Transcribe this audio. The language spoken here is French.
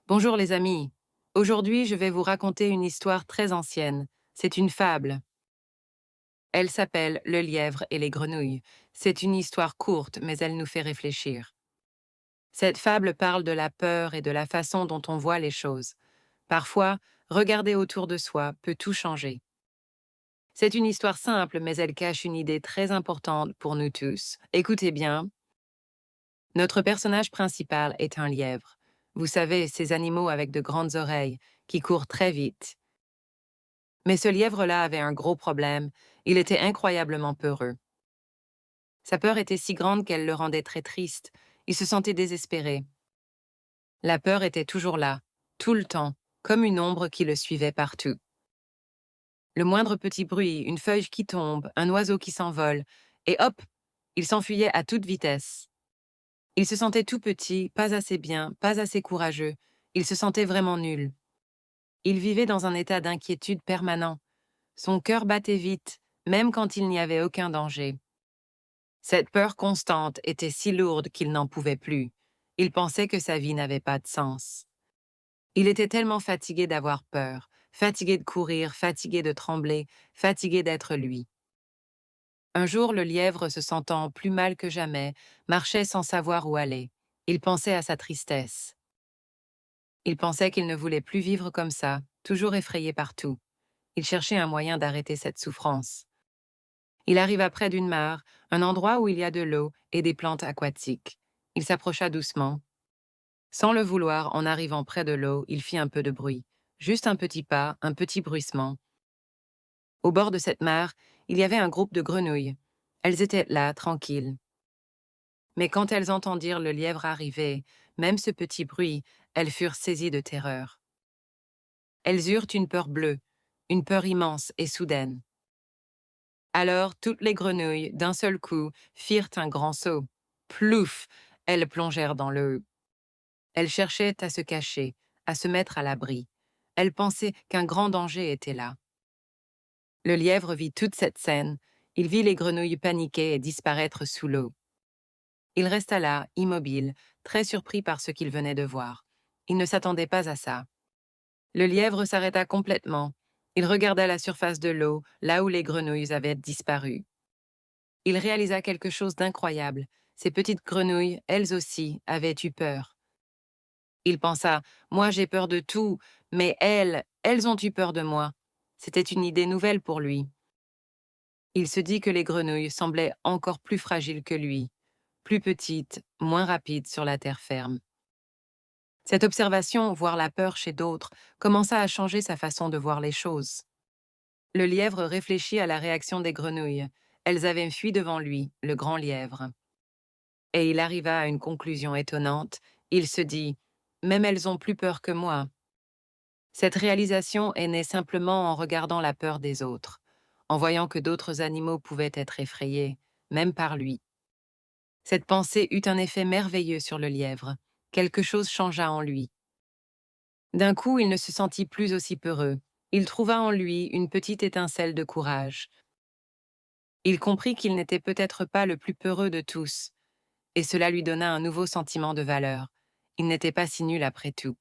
Bonjour les amis. Aujourd'hui, je vais vous raconter une histoire très ancienne. C'est une fable. Elle s'appelle Le lièvre et les grenouilles. C'est une histoire courte, mais elle nous fait réfléchir. Cette fable parle de la peur et de la façon dont on voit les choses. Parfois, regarder autour de soi peut tout changer. C'est une histoire simple, mais elle cache une idée très importante pour nous tous. Écoutez bien. Notre personnage principal est un lièvre. Vous savez, ces animaux avec de grandes oreilles, qui courent très vite. Mais ce lièvre-là avait un gros problème, il était incroyablement peureux. Sa peur était si grande qu'elle le rendait très triste, il se sentait désespéré. La peur était toujours là, tout le temps, comme une ombre qui le suivait partout. Le moindre petit bruit, une feuille qui tombe, un oiseau qui s'envole, et hop, il s'enfuyait à toute vitesse. Il se sentait tout petit, pas assez bien, pas assez courageux, il se sentait vraiment nul. Il vivait dans un état d'inquiétude permanent. Son cœur battait vite, même quand il n'y avait aucun danger. Cette peur constante était si lourde qu'il n'en pouvait plus. Il pensait que sa vie n'avait pas de sens. Il était tellement fatigué d'avoir peur, fatigué de courir, fatigué de trembler, fatigué d'être lui. Un jour, le lièvre, se sentant plus mal que jamais, marchait sans savoir où aller. Il pensait à sa tristesse. Il pensait qu'il ne voulait plus vivre comme ça, toujours effrayé partout. Il cherchait un moyen d'arrêter cette souffrance. Il arriva près d'une mare, un endroit où il y a de l'eau et des plantes aquatiques. Il s'approcha doucement. Sans le vouloir, en arrivant près de l'eau, il fit un peu de bruit. Juste un petit pas, un petit bruissement. Au bord de cette mare, il y avait un groupe de grenouilles. Elles étaient là, tranquilles. Mais quand elles entendirent le lièvre arriver, même ce petit bruit, elles furent saisies de terreur. Elles eurent une peur bleue, une peur immense et soudaine. Alors toutes les grenouilles, d'un seul coup, firent un grand saut. Plouf! Elles plongèrent dans l'eau. Elles cherchaient à se cacher, à se mettre à l'abri. Elles pensaient qu'un grand danger était là. Le lièvre vit toute cette scène. Il vit les grenouilles paniquer et disparaître sous l'eau. Il resta là, immobile, très surpris par ce qu'il venait de voir. Il ne s'attendait pas à ça. Le lièvre s'arrêta complètement. Il regarda la surface de l'eau, là où les grenouilles avaient disparu. Il réalisa quelque chose d'incroyable. Ces petites grenouilles, elles aussi, avaient eu peur. Il pensa, moi j'ai peur de tout, mais elles ont eu peur de moi. C'était une idée nouvelle pour lui. Il se dit que les grenouilles semblaient encore plus fragiles que lui, plus petites, moins rapides sur la terre ferme. Cette observation, voir la peur chez d'autres, commença à changer sa façon de voir les choses. Le lièvre réfléchit à la réaction des grenouilles. Elles avaient fui devant lui, le grand lièvre. Et il arriva à une conclusion étonnante. Il se dit, même elles ont plus peur que moi. Cette réalisation est née simplement en regardant la peur des autres, en voyant que d'autres animaux pouvaient être effrayés, même par lui. Cette pensée eut un effet merveilleux sur le lièvre. Quelque chose changea en lui. D'un coup, il ne se sentit plus aussi peureux. Il trouva en lui une petite étincelle de courage. Il comprit qu'il n'était peut-être pas le plus peureux de tous, et cela lui donna un nouveau sentiment de valeur. Il n'était pas si nul après tout.